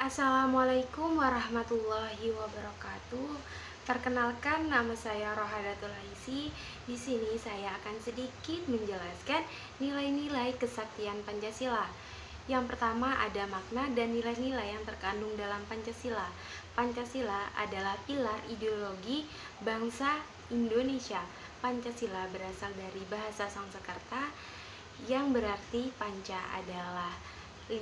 Assalamualaikum warahmatullahi wabarakatuh. Perkenalkan, nama saya Rohadatul Haisi. Di sini saya akan sedikit menjelaskan nilai-nilai kesaktian Pancasila. Yang pertama ada makna dan nilai-nilai yang terkandung dalam Pancasila. Pancasila adalah pilar ideologi bangsa Indonesia. Pancasila berasal dari bahasa Sanskerta yang berarti panca adalah 5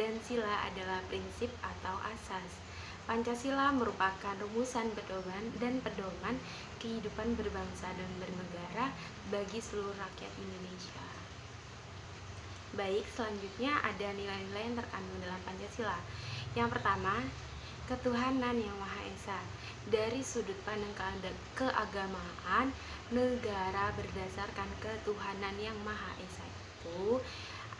dan sila adalah prinsip atau asas. Pancasila merupakan rumusan pedoman kehidupan berbangsa dan bernegara bagi seluruh rakyat Indonesia. Baik, selanjutnya ada nilai-nilai yang terkandung dalam Pancasila. Yang pertama, ketuhanan yang Maha Esa. Dari sudut pandang keagamaan, negara berdasarkan ketuhanan yang Maha Esa itu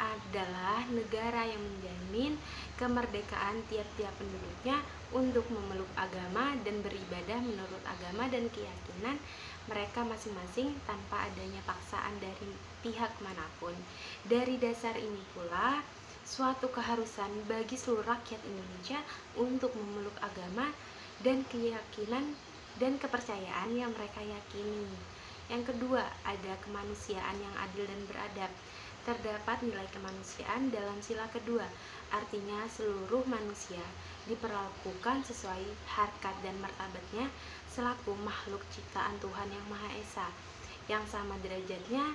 adalah negara yang menjamin kemerdekaan tiap-tiap penduduknya untuk memeluk agama dan beribadah menurut agama dan keyakinan mereka masing-masing tanpa adanya paksaan dari pihak manapun. Dari dasar ini pula, suatu keharusan bagi seluruh rakyat Indonesia untuk memeluk agama dan keyakinan dan kepercayaan yang mereka yakini. Yang kedua, ada kemanusiaan yang adil dan beradab. Terdapat nilai kemanusiaan dalam sila kedua, artinya seluruh manusia diperlakukan sesuai harkat dan martabatnya selaku makhluk ciptaan Tuhan yang Maha Esa, yang sama derajatnya,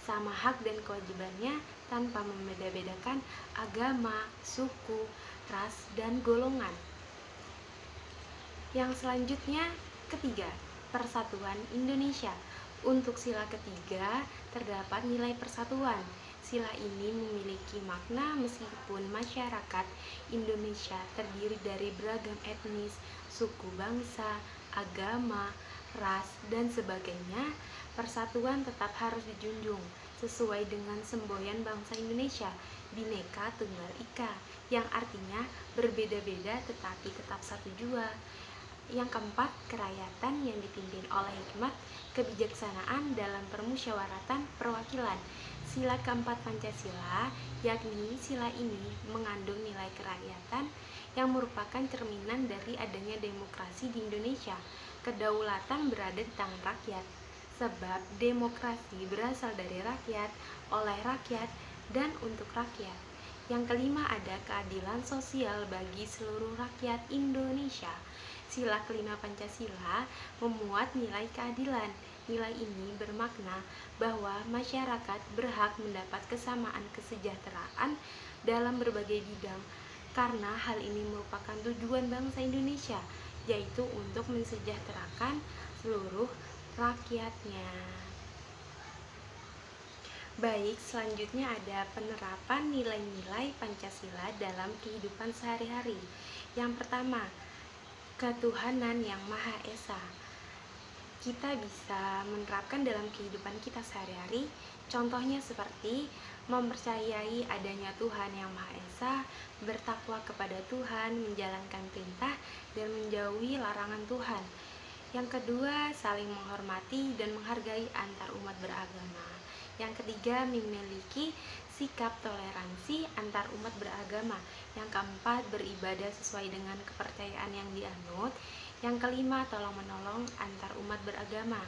sama hak dan kewajibannya tanpa membeda-bedakan agama, suku, ras, dan golongan. Yang selanjutnya, ketiga, persatuan Indonesia. Untuk sila ketiga, terdapat nilai persatuan. Sila ini memiliki makna meskipun masyarakat Indonesia terdiri dari beragam etnis, suku bangsa, agama, ras, dan sebagainya, persatuan tetap harus dijunjung sesuai dengan semboyan bangsa Indonesia, Bhinneka Tunggal Ika, yang artinya berbeda-beda tetapi tetap satu jua. Yang keempat, kerakyatan yang dipimpin oleh hikmat kebijaksanaan dalam permusyawaratan perwakilan. Sila keempat Pancasila, yakni sila ini mengandung nilai kerakyatan yang merupakan cerminan dari adanya demokrasi di Indonesia. Kedaulatan berada di tangan rakyat, sebab demokrasi berasal dari rakyat, oleh rakyat, dan untuk rakyat. Yang kelima, ada keadilan sosial bagi seluruh rakyat Indonesia. Sila kelima Pancasila memuat nilai keadilan. Nilai ini bermakna bahwa masyarakat berhak mendapat kesamaan kesejahteraan dalam berbagai bidang, karena hal ini merupakan tujuan bangsa Indonesia, yaitu untuk mensejahterakan seluruh rakyatnya. Baik, selanjutnya ada penerapan nilai-nilai Pancasila dalam kehidupan sehari-hari. Yang pertama, ketuhanan yang Maha Esa. Kita bisa menerapkan dalam kehidupan kita sehari-hari, contohnya seperti mempercayai adanya Tuhan yang Maha Esa, bertakwa kepada Tuhan, menjalankan perintah, dan menjauhi larangan Tuhan. Yang kedua, saling menghormati dan menghargai antar umat beragama. Yang ketiga, memiliki sikap toleransi antar umat beragama. Yang keempat, beribadah sesuai dengan kepercayaan yang dianut. Yang kelima, tolong-menolong antar umat beragama.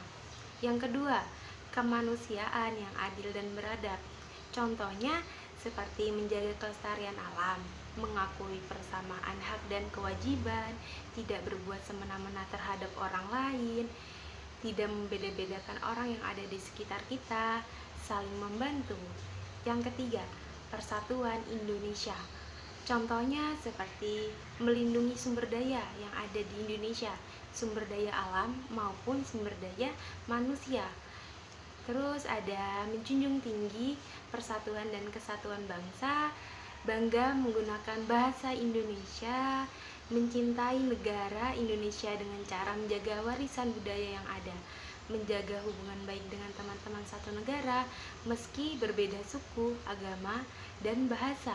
Yang kedua, kemanusiaan yang adil dan beradab. Contohnya seperti menjaga kelestarian alam, mengakui persamaan hak dan kewajiban, tidak berbuat semena-mena terhadap orang lain, tidak membeda-bedakan orang yang ada di sekitar kita, saling membantu. Yang ketiga, persatuan Indonesia. Contohnya seperti melindungi sumber daya yang ada di Indonesia, sumber daya alam maupun sumber daya manusia. Terus ada menjunjung tinggi persatuan dan kesatuan bangsa, bangga menggunakan bahasa Indonesia, mencintai negara Indonesia dengan cara menjaga warisan budaya yang ada, menjaga hubungan baik dengan teman-teman satu negara meski berbeda suku, agama, dan bahasa.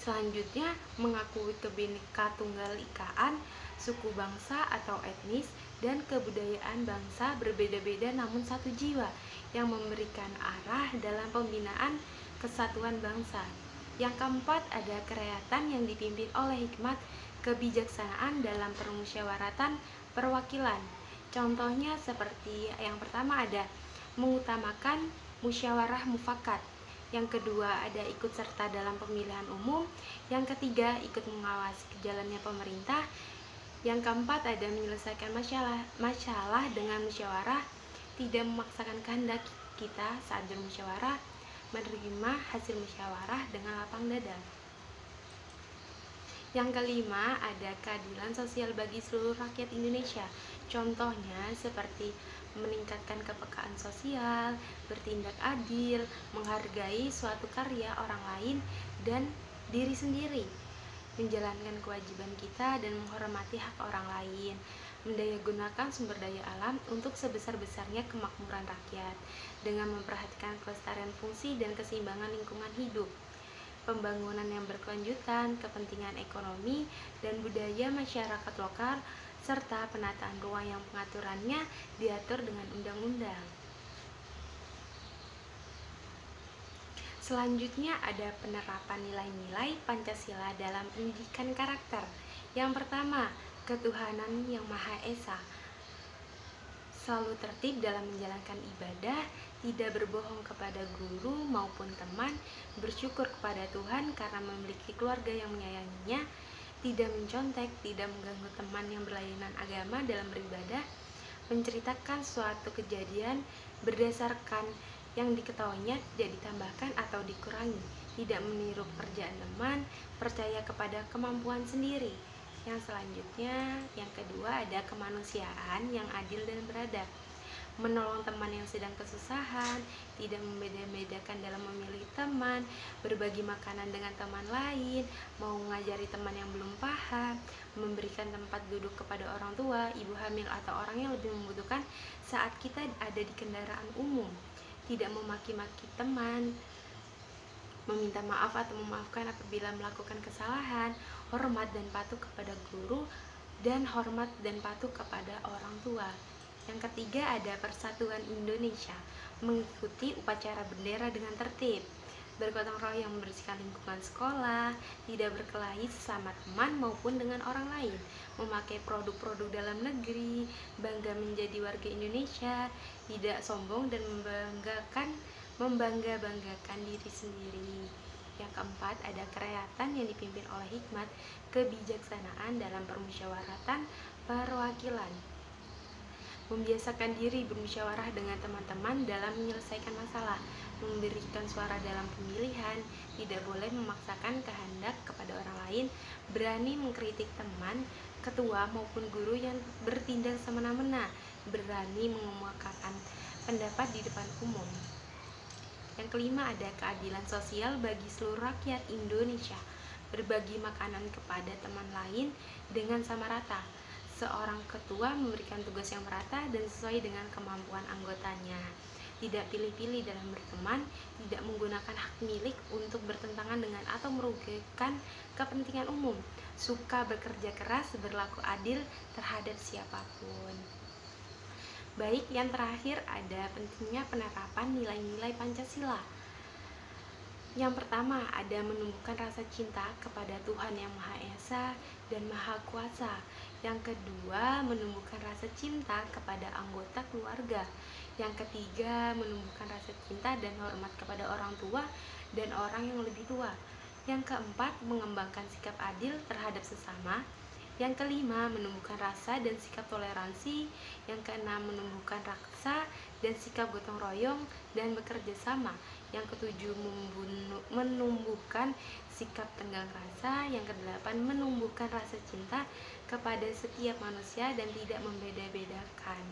Selanjutnya, mengakui Kebhinneka Tunggal Ikaan, suku bangsa atau etnis, dan kebudayaan bangsa berbeda-beda namun satu jiwa, yang memberikan arah dalam pembinaan kesatuan bangsa. Yang keempat ada kerakyatan yang dipimpin oleh hikmat kebijaksanaan dalam permusyawaratan perwakilan. Contohnya seperti yang pertama ada mengutamakan musyawarah mufakat. Yang kedua ada ikut serta dalam pemilihan umum. Yang ketiga ikut mengawasi jalannya pemerintah. Yang keempat ada menyelesaikan masalah dengan musyawarah, tidak memaksakan kehendak kita saat bermusyawarah, menerima hasil musyawarah dengan lapang dada. Yang kelima ada keadilan sosial bagi seluruh rakyat Indonesia. Contohnya seperti meningkatkan kepekaan sosial, bertindak adil, menghargai suatu karya orang lain dan diri sendiri, menjalankan kewajiban kita dan menghormati hak orang lain, mendayagunakan sumber daya alam untuk sebesar-besarnya kemakmuran rakyat dengan memperhatikan kelestarian fungsi dan keseimbangan lingkungan hidup, pembangunan yang berkelanjutan, kepentingan ekonomi dan budaya masyarakat lokal, serta penataan ruang yang pengaturannya diatur dengan undang-undang. Selanjutnya ada penerapan nilai-nilai Pancasila dalam pendidikan karakter. Yang pertama, ketuhanan yang Maha Esa. Selalu tertib dalam menjalankan ibadah, tidak berbohong kepada guru maupun teman, bersyukur kepada Tuhan karena memiliki keluarga yang menyayanginya, tidak mencontek, tidak mengganggu teman yang berlainan agama dalam beribadah, menceritakan suatu kejadian berdasarkan yang diketahuinya, tidak ditambahkan atau dikurangi, tidak meniru pekerjaan teman, percaya kepada kemampuan sendiri. Yang selanjutnya, yang kedua ada kemanusiaan yang adil dan beradab, menolong teman yang sedang kesusahan, tidak membeda-bedakan dalam memilih teman, berbagi makanan dengan teman lain, mau mengajari teman yang belum paham, memberikan tempat duduk kepada orang tua, ibu hamil atau orang yang lebih membutuhkan saat kita ada di kendaraan umum, tidak memaki-maki teman, meminta maaf atau memaafkan apabila melakukan kesalahan, hormat dan patuh kepada guru, dan hormat dan patuh kepada orang tua. Yang ketiga ada persatuan Indonesia, mengikuti upacara bendera dengan tertib, bergotong royong membersihkan lingkungan sekolah, tidak berkelahi sesama teman maupun dengan orang lain, memakai produk-produk dalam negeri, bangga menjadi warga Indonesia, tidak sombong dan membangga-banggakan diri sendiri. Yang keempat ada kerakyatan yang dipimpin oleh hikmat kebijaksanaan dalam permusyawaratan perwakilan, membiasakan diri bermusyawarah dengan teman-teman dalam menyelesaikan masalah, memberikan suara dalam pemilihan, tidak boleh memaksakan kehendak kepada orang lain, berani mengkritik teman, ketua maupun guru yang bertindak semena-mena, berani mengemukakan pendapat di depan umum. Yang kelima ada keadilan sosial bagi seluruh rakyat Indonesia, berbagi makanan kepada teman lain dengan sama rata. Seorang ketua memberikan tugas yang merata dan sesuai dengan kemampuan anggotanya, tidak pilih-pilih dalam berteman, tidak menggunakan hak milik untuk bertentangan dengan atau merugikan kepentingan umum, suka bekerja keras, berlaku adil terhadap siapapun. Baik, yang terakhir ada pentingnya penerapan nilai-nilai Pancasila. Yang pertama ada menumbuhkan rasa cinta kepada Tuhan yang Maha Esa dan Maha Kuasa. Yang kedua menumbuhkan rasa cinta kepada anggota keluarga. Yang ketiga menumbuhkan rasa cinta dan hormat kepada orang tua dan orang yang lebih tua. Yang keempat mengembangkan sikap adil terhadap sesama. Yang kelima menumbuhkan rasa dan sikap toleransi. Yang keenam menumbuhkan rasa dan sikap gotong royong dan bekerja sama. Yang ketujuh menumbuhkan sikap tenggang rasa. Yang kedelapan menumbuhkan rasa cinta kepada setiap manusia dan tidak membeda-bedakan.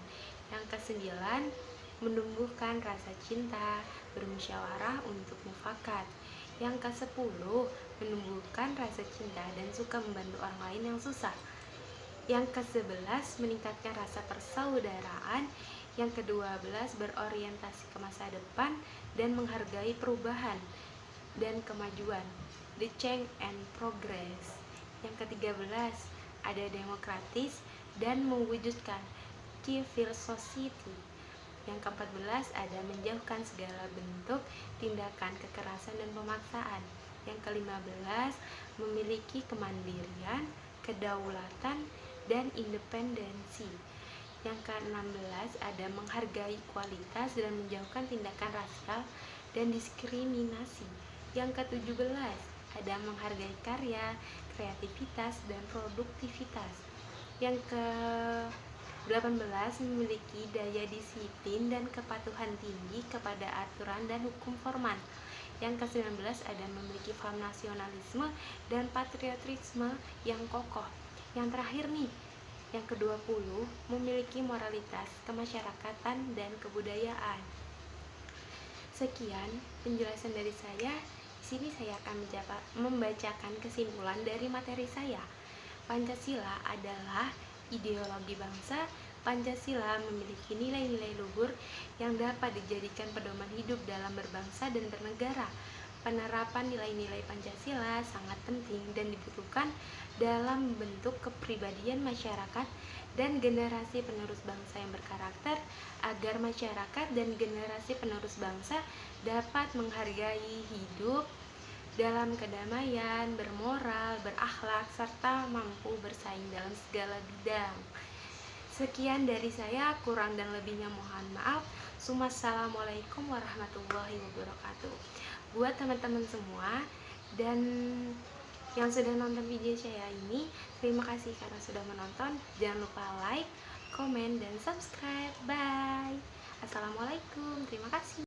Yang kesembilan menumbuhkan rasa cinta, bermusyawarah untuk mufakat. Yang ke-10 menumbuhkan rasa cinta dan suka membantu orang lain yang susah. Yang ke-11 meningkatkan rasa persaudaraan. Yang ke-12 berorientasi ke masa depan dan menghargai perubahan dan kemajuan, the change and progress. Yang ke-13 ada demokratis dan mewujudkan civil society. Yang ke-14 ada menjauhkan segala bentuk tindakan kekerasan dan pemaksaan. Yang ke-15, memiliki kemandirian, kedaulatan, dan independensi. Yang ke-16, ada menghargai kualitas dan menjauhkan tindakan rasial dan diskriminasi. Yang ke-17, ada menghargai karya, kreativitas, dan produktivitas. Yang ke-18, memiliki daya disiplin dan kepatuhan tinggi kepada aturan dan hukum formal. Yang ke-19, ada memiliki paham nasionalisme dan patriotisme yang kokoh. Yang terakhir nih, yang ke-20, memiliki moralitas, kemasyarakatan, dan kebudayaan. Sekian penjelasan dari saya. Di sini saya akan membacakan kesimpulan dari materi saya. Pancasila adalah ideologi bangsa. Pancasila memiliki nilai-nilai luhur yang dapat dijadikan pedoman hidup dalam berbangsa dan bernegara. Penerapan nilai-nilai Pancasila sangat penting dan dibutuhkan dalam membentuk kepribadian masyarakat dan generasi penerus bangsa yang berkarakter, agar masyarakat dan generasi penerus bangsa dapat menghargai hidup dalam kedamaian, bermoral, berakhlak, serta mampu bersaing dalam segala bidang. Sekian dari saya, kurang dan lebihnya mohon maaf. Wassalamualaikum warahmatullahi wabarakatuh. Buat teman-teman semua dan yang sudah nonton video saya ini, terima kasih karena sudah menonton. Jangan lupa like, komen, dan subscribe. Bye. Assalamualaikum. Terima kasih.